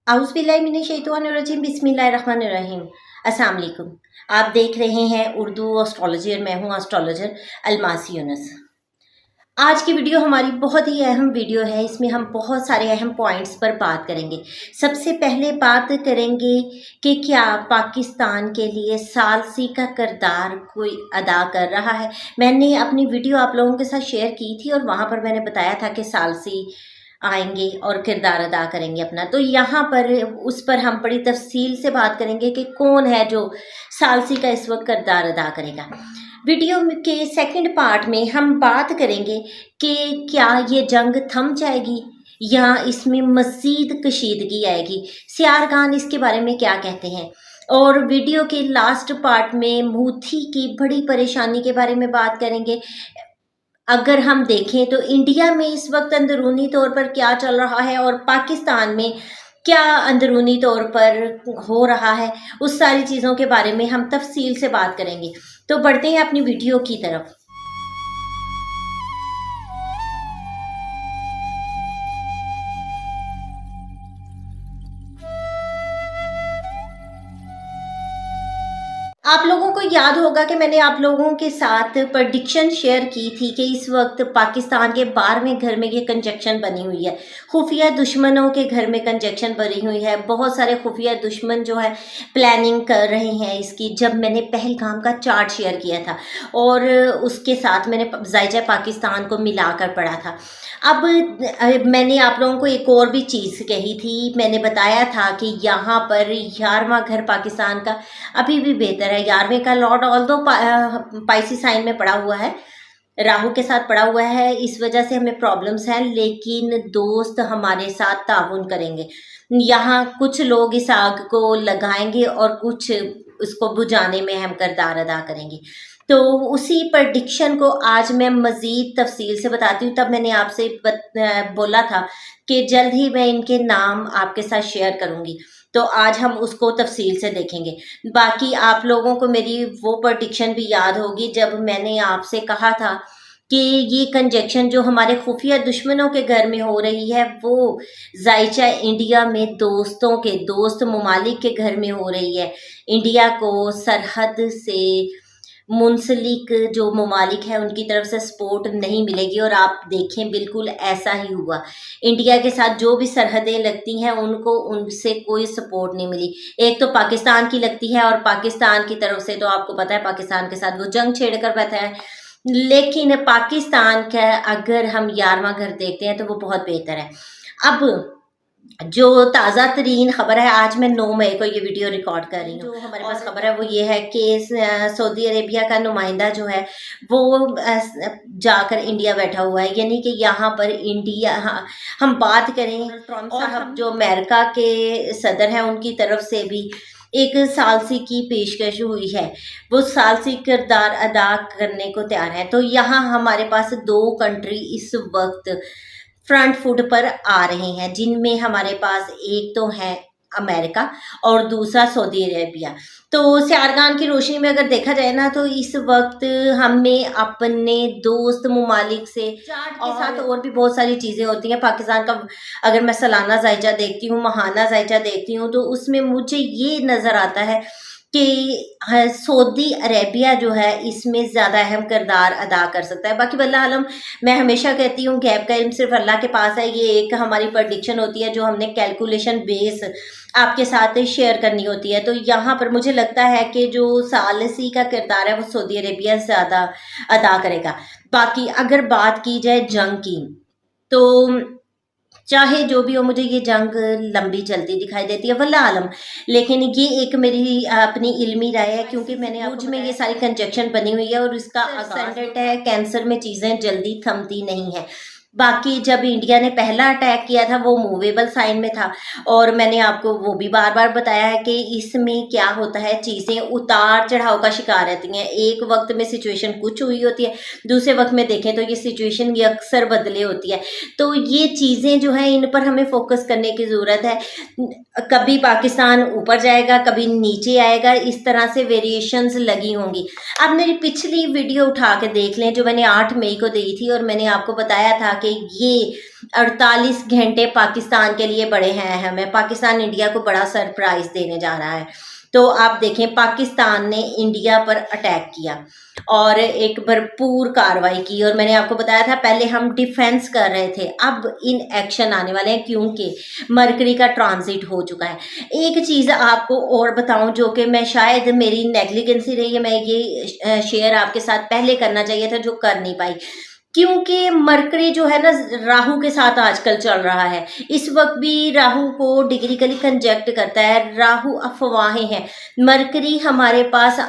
औज़ुबिल्लाहिमिनश्शैतानिर्रजीम बिस्मिल्लाहिर्रहमानिर्रहीम। अस्सलाम वालेकुम। आप देख रहे हैं उर्दू एस्ट्रोलॉजी और मैं हूँ एस्ट्रोलॉजर अलमासी यूनुस। आज की वीडियो हमारी बहुत ही अहम वीडियो है। इसमें हम बहुत सारे अहम पॉइंट्स पर बात करेंगे। सबसे पहले बात करेंगे कि क्या पाकिस्तान के लिए सालसी का किरदार कोई अदा कर रहा है। मैंने अपनी वीडियो आप लोगों के साथ शेयर की थी और वहाँ पर मैंने बताया था कि सालसी आएंगे और किरदार अदा करेंगे अपना। तो यहाँ पर उस पर हम बड़ी तफसील से बात करेंगे कि कौन है जो सालसी का इस वक्त किरदार अदा करेगा। वीडियो के सेकंड पार्ट में हम बात करेंगे कि क्या ये जंग थम जाएगी या इसमें मज़ीद कशीदगी आएगी। सियार खान इसके बारे में क्या कहते हैं। और वीडियो के लास्ट पार्ट में हूथी की बड़ी परेशानी के बारे में बात करेंगे। अगर हम देखें तो इंडिया में इस वक्त अंदरूनी तौर पर क्या चल रहा है और पाकिस्तान में क्या अंदरूनी तौर पर हो रहा है, उस सारी चीज़ों के बारे में हम तफसील से बात करेंगे। तो बढ़ते हैं अपनी वीडियो की तरफ। आप लोगों को याद होगा कि मैंने आप लोगों के साथ प्रेडिक्शन शेयर की थी कि इस वक्त पाकिस्तान के 12वें घर में ये कंजक्शन बनी हुई है। खुफिया दुश्मनों के घर में कंजक्शन बनी हुई है। बहुत सारे खुफिया दुश्मन जो है प्लानिंग कर रहे हैं इसकी। जब मैंने पहलगाम का चार्ट शेयर किया था और उसके साथ मैंने ज़ायजा पाकिस्तान को मिलाकर पढ़ा था। अब मैंने आप लोगों को एक और भी चीज़ कही थी। मैंने बताया था कि यहाँ पर 11वां घर पाकिस्तान का अभी भी बेहतर है। 11वें का लॉर्ड ऑल्दो पाइसी साइन में पड़ा हुआ है, राहु के साथ पड़ा हुआ है, इस वजह से हमें प्रॉब्लम्स हैं, लेकिन दोस्त हमारे साथ ताउन करेंगे। यहाँ कुछ लोग इस आग को लगाएंगे और कुछ उसको बुझाने में हम किरदार अदा करेंगे। तो उसी प्रेडिक्शन को आज मैं मज़ीद तफसील से बताती हूँ। तब मैंने आपसे बोला था कि जल्द ही मैं इनके नाम आपके साथ शेयर करूँगी। तो आज हम उसको तफसील से देखेंगे। बाकी आप लोगों को मेरी वो प्रेडिक्शन भी याद होगी जब मैंने आपसे कहा था कि ये कंजक्शन जो हमारे खुफिया दुश्मनों के घर में हो रही है वो ज़ायचा इंडिया में दोस्त ममालिक के घर में हो रही है। इंडिया को सरहद से मुंसलिक जो ममालिक है उनकी तरफ से सपोर्ट नहीं मिलेगी। और आप देखें बिल्कुल ऐसा ही हुआ। इंडिया के साथ जो भी सरहदें लगती हैं उनको उनसे कोई सपोर्ट नहीं मिली। एक तो पाकिस्तान की लगती है और पाकिस्तान की तरफ से तो आपको पता है पाकिस्तान के साथ वो जंग छेड़ कर बैठा है। लेकिन पाकिस्तान का अगर हम 11वां घर देखते हैं तो वो बहुत बेहतर है। अब जो ताज़ा तरीन खबर है, आज मैं 9 मई को ये वीडियो रिकॉर्ड कर रही हूँ। जो हमारे पास खबर है वो ये है कि सऊदी अरेबिया का नुमाइंदा जो है वो जाकर इंडिया बैठा हुआ है। यानी कि यहाँ पर इंडिया हम बात करें ट्रम्प साहब जो अमेरिका के सदर हैं उनकी तरफ से भी एक सालसी की पेशकश हुई है। वो सालसी किरदार अदा करने को तैयार है। तो यहाँ हमारे पास 2 कंट्री इस वक्त फ्रंट फुट पर आ रहे हैं, जिनमें हमारे पास एक तो है अमेरिका और दूसरा सऊदी अरेबिया। तो सियार खान की रोशनी में अगर देखा जाए ना तो इस वक्त हमें अपने दोस्त ममालिक से के साथ और भी बहुत सारी चीज़ें होती हैं। पाकिस्तान का अगर मैं सालाना जायजा देखती हूँ, माहाना जायजा देखती हूँ, तो उसमें मुझे ये नज़र आता है कि सऊदी अरेबिया जो है इसमें ज़्यादा अहम किरदार अदा कर सकता है। बाकी वल्लाह आलम, मैं हमेशा कहती हूँ गैब का इल्म सिर्फ अल्लाह के पास है। ये एक हमारी प्रेडिक्शन होती है जो हमने कैलकुलेशन बेस आपके साथ शेयर करनी होती है। तो यहाँ पर मुझे लगता है कि जो सालसी का किरदार है वो सऊदी अरेबिया ज़्यादा अदा करेगा। बाकी अगर बात की जाए जंग की, तो चाहे जो भी हो मुझे ये जंग लंबी चलती दिखाई देती है, वल्लाह आलम। लेकिन ये एक मेरी अपनी इल्मी राय है, क्योंकि मैंने बुर्ज में ये सारी कंजक्शन बनी हुई है और इसका असेंडेंट है कैंसर में चीज़ें जल्दी थमती नहीं है। बाकी जब इंडिया ने पहला अटैक किया था वो मूवेबल साइन में था और मैंने आपको वो भी बार बार बताया है कि इसमें क्या होता है, चीज़ें उतार चढ़ाव का शिकार रहती हैं। एक वक्त में सिचुएशन कुछ हुई होती है, दूसरे वक्त में देखें तो ये सिचुएशन ये अक्सर बदले होती है। तो ये चीज़ें जो हैं इन पर हमें फोकस करने की ज़रूरत है। कभी पाकिस्तान ऊपर जाएगा, कभी नीचे आएगा, इस तरह से वेरिएशंस लगी होंगी। अब मेरी पिछली वीडियो उठा के देख लें जो मैंने 8 मई को दी थी और मैंने आपको बताया था کہ یہ 48 گھنٹے پاکستان کے لیے بڑے ہیں اہم ہے. پاکستان انڈیا کو بڑا سرپرائز دینے جا رہا ہے. تو آپ دیکھیں پاکستان نے انڈیا پر اٹیک کیا اور ایک بھرپور کارروائی کی، اور میں نے آپ کو بتایا تھا پہلے ہم ڈیفینس کر رہے تھے، اب ان ایکشن آنے والے ہیں کیونکہ مرکری کا ٹرانزٹ ہو چکا ہے. ایک چیز آپ کو اور بتاؤں جو کہ میں شاید میری نیگلیجنسی رہی ہے، میں یہ شیئر آپ کے ساتھ پہلے کرنا چاہیے تھا جو کر نہیں پائی، کیونکہ مرکری جو ہے نا راہو کے ساتھ آج کل چل رہا ہے. اس وقت بھی راہو کو ڈگریکلی کنجیکٹ کرتا ہے. راہو افواہیں ہیں. مرکری ہمارے پاس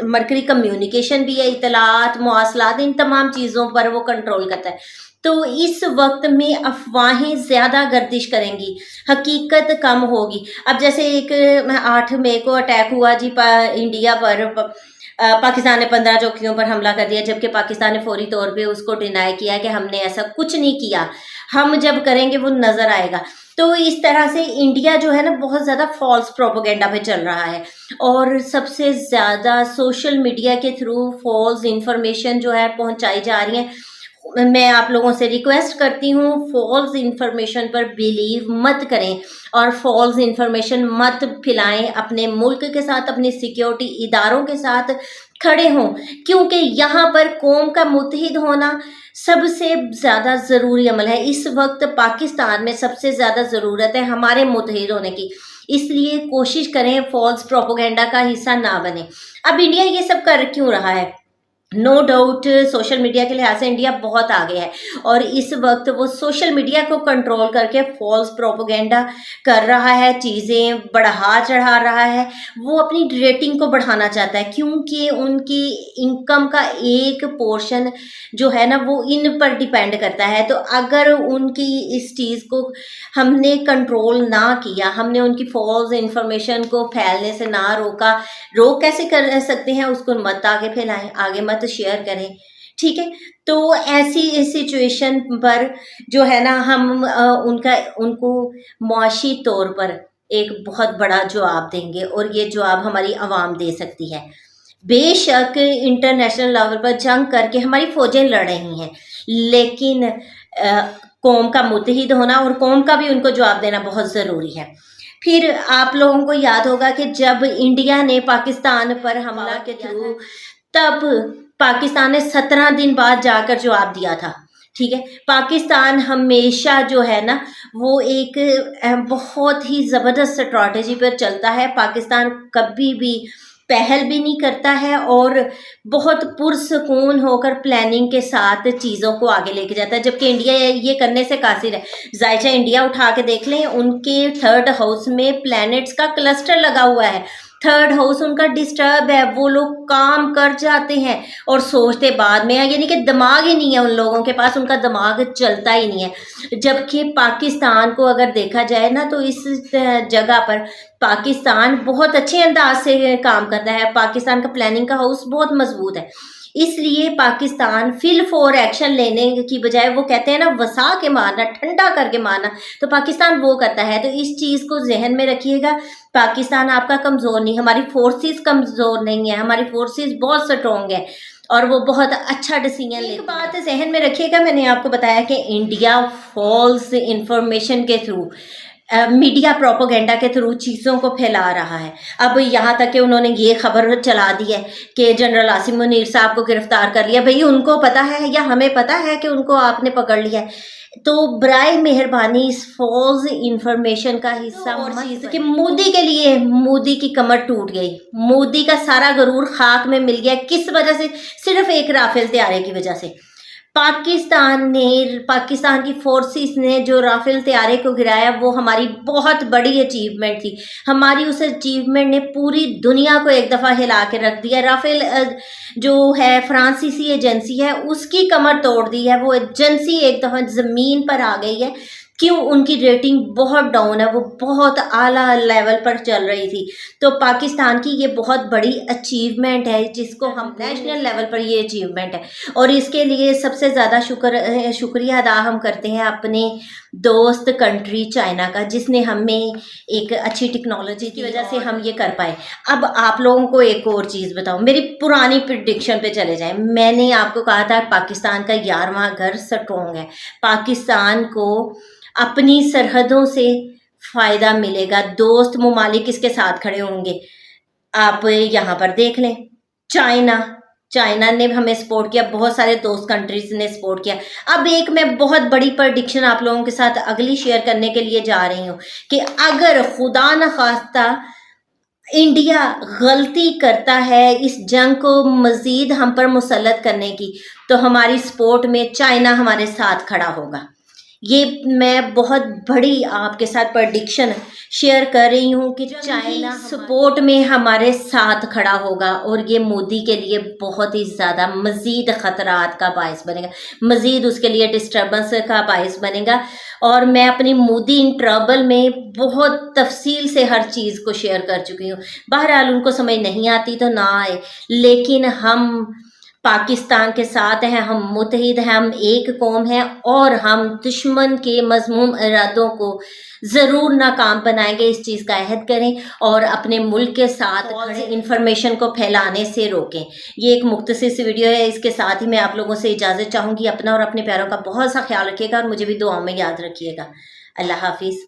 مرکری کمیونیکیشن بھی ہے، اطلاعات، مواصلات، ان تمام چیزوں پر وہ کنٹرول کرتا ہے. تو اس وقت میں افواہیں زیادہ گردش کریں گی، حقیقت کم ہوگی. اب جیسے ایک 8 مئی کو اٹیک ہوا جی انڈیا پر، پاکستان نے 15 چوکیوں پر حملہ کر دیا، جبکہ پاکستان نے فوری طور پہ اس کو ڈینائی کیا کہ ہم نے ایسا کچھ نہیں کیا، ہم جب کریں گے وہ نظر آئے گا. تو اس طرح سے انڈیا جو ہے نا بہت زیادہ فالس پروپیگنڈا پہ چل رہا ہے، اور سب سے زیادہ سوشل میڈیا کے تھرو فالس انفارمیشن جو ہے پہنچائی جا رہی ہیں. میں آپ لوگوں سے ریکویسٹ کرتی ہوں فالس انفارمیشن پر بیلیو مت کریں اور فالس انفارمیشن مت پھیلائیں. اپنے ملک کے ساتھ، اپنے سیکیورٹی اداروں کے ساتھ کھڑے ہوں، کیونکہ یہاں پر قوم کا متحد ہونا سب سے زیادہ ضروری عمل ہے. اس وقت پاکستان میں سب سے زیادہ ضرورت ہے ہمارے متحد ہونے کی، اس لیے کوشش کریں فالس پروپیگنڈا کا حصہ نہ بنیں. اب انڈیا یہ سب کر کیوں رہا ہے؟ نو ڈاؤٹ سوشل میڈیا کے لحاظ سے انڈیا بہت آگے ہے، اور اس وقت وہ سوشل میڈیا کو کنٹرول کر کے فالس پروپیگنڈا کر رہا ہے، چیزیں بڑھا چڑھا رہا ہے. وہ اپنی ریٹنگ کو بڑھانا چاہتا ہے، کیونکہ ان کی انکم کا ایک پورشن جو ہے نا وہ ان پر ڈیپینڈ کرتا ہے. تو اگر ان کی اس چیز کو ہم نے کنٹرول نہ کیا، ہم نے ان کی فالس انفارمیشن کو پھیلنے سے نہ روکا، روک کیسے کر سکتے ہیں؟ اس کو مت آگے پھیلائیں، آگے مت شیئر کریں، ٹھیک ہے. تو ایسی سچویشن پر جو ہے نا ہم ان کو معاشی طور پر ایک بہت بڑا جواب دیں گے، اور یہ جواب ہماری عوام دے سکتی ہے. بے شک انٹرنیشنل لیول پر جنگ کر کے ہماری فوجیں لڑ رہی ہیں، لیکن قوم کا متحد ہونا اور قوم کا بھی ان کو جواب دینا بہت ضروری ہے. پھر آپ لوگوں کو یاد ہوگا کہ جب انڈیا نے پاکستان پر حملہ کے تھرو، تب پاکستان نے 17 دن بعد جا کر جواب دیا تھا، ٹھیک ہے. پاکستان ہمیشہ جو ہے نا وہ ایک بہت ہی زبردست اسٹریٹجی پر چلتا ہے. پاکستان کبھی بھی پہل بھی نہیں کرتا ہے، اور بہت پرسکون ہو کر پلاننگ کے ساتھ چیزوں کو آگے لے کے جاتا ہے، جبکہ انڈیا یہ کرنے سے قاصر ہے. ذائچہ انڈیا اٹھا کے دیکھ لیں، ان کے 3rd ہاؤس میں پلانٹس کا کلسٹر لگا ہوا ہے. 3rd ہاؤس ان کا ڈسٹرب ہے، وہ لوگ کام کر جاتے ہیں اور سوچتے بعد میں ہیں، یعنی کہ دماغ ہی نہیں ہے ان لوگوں کے پاس، ان کا دماغ چلتا ہی نہیں ہے. جبکہ پاکستان کو اگر دیکھا جائے نا تو اس جگہ پر پاکستان بہت اچھے انداز سے کام کرتا ہے. پاکستان کا پلاننگ کا ہاؤس بہت مضبوط ہے. اس لیے پاکستان فل فور ایکشن لینے کی بجائے، وہ کہتے ہیں نا وسا کے مارنا، ٹھنڈا کر کے مارنا، تو پاکستان وہ کرتا ہے. تو اس چیز کو ذہن میں رکھیے گا، پاکستان آپ کا کمزور نہیں، ہماری فورسز کمزور نہیں ہے، ہماری فورسز بہت سٹرونگ ہے، اور وہ بہت اچھا ڈیسیژن لیتے ہیں. ایک بات ذہن میں رکھیے گا، میں نے آپ کو بتایا کہ انڈیا فالس انفارمیشن کے تھرو، میڈیا پروپیگنڈا کے تھرو چیزوں کو پھیلا رہا ہے. اب یہاں تک کہ انہوں نے یہ خبر چلا دی ہے کہ جنرل عاصم منیر صاحب کو گرفتار کر لیا. بھئی ان کو پتا ہے یا ہمیں پتا ہے کہ ان کو آپ نے پکڑ لیا ہے؟ تو برائے مہربانی اس فالس انفارمیشن کا حصہ اور چیز کہ مودی کے لیے، مودی کی کمر ٹوٹ گئی، مودی کا سارا غرور خاک میں مل گیا. کس وجہ سے؟ صرف ایک رافیل طیارے کی وجہ سے. پاکستان کی فورسز نے جو رافیل طیارے کو گرایا وہ ہماری بہت بڑی اچیومنٹ تھی. ہماری اس اچیومنٹ نے پوری دنیا کو ایک دفعہ ہلا کے رکھ دیا. رافیل جو ہے فرانسیسی ایجنسی ہے، اس کی کمر توڑ دی ہے. وہ ایجنسی ایک دفعہ زمین پر آ گئی ہے. क्यों उनकी रेटिंग बहुत डाउन है, वो बहुत आला लेवल पर चल रही थी। तो पाकिस्तान की ये बहुत बड़ी अचीवमेंट है, जिसको हम नेशनल लेवल पर ये अचीवमेंट है, और इसके लिए सबसे ज़्यादा शुक्रिया अदा हम करते हैं अपने दोस्त कंट्री चाइना का, जिसने हमें एक अच्छी टेक्नोलॉजी की वजह से हम ये कर पाए। अब आप लोगों को एक और चीज़ बताऊं, मेरी पुरानी प्रिडिक्शन पे चले जाएं। मैंने आपको कहा था पाकिस्तान का 11वां घर स्ट्रॉन्ग है, पाकिस्तान को अपनी सरहदों से फ़ायदा मिलेगा, दोस्त ममालिक इसके साथ खड़े होंगे। आप यहाँ पर देख लें, चाइना ने हमें सपोर्ट किया, बहुत सारे दोस्त कंट्रीज ने सपोर्ट किया। अब एक मैं बहुत बड़ी प्रेडिक्शन आप लोगों के साथ अगली शेयर करने के लिए जा रही हूँ कि अगर खुदा न खास्ता इंडिया गलती करता है इस जंग को मज़ीद हम पर मुसल्लत करने की, तो हमारी सपोर्ट में चाइना हमारे साथ खड़ा होगा। ये मैं बहुत बड़ी आपके साथ प्रेडिक्शन शेयर कर रही हूँ कि चाइना सपोर्ट में हमारे साथ खड़ा होगा, और ये मोदी के लिए बहुत ही ज़्यादा मज़ीद ख़तरात का बायस बनेगा, मज़ीद उसके लिए डिस्टर्बेंस का बायस बनेगा। और मैं अपनी मोदी इन ट्रबल में बहुत तफसील से हर चीज़ को शेयर कर चुकी हूँ। बहरहाल उनको समझ नहीं आती तो ना आए, लेकिन हम पाकिस्तान के साथ हैं, हम मुत्तहिद हैं, हम एक कौम हैं, और हम दुश्मन के मज़मूम इरादों को ज़रूर नाकाम बनाएंगे। इस चीज़ का अहद करें और अपने मुल्क के साथ खड़े इंफॉर्मेशन को फैलाने से रोकें। ये एक मुख्तसर सी वीडियो है, इसके साथ ही मैं आप लोगों से इजाज़त चाहूँगी। अपना और अपने प्यारों का बहुत सा ख्याल रखिएगा और मुझे भी दुआओं में याद रखिएगा। अल्लाह हाफिज़।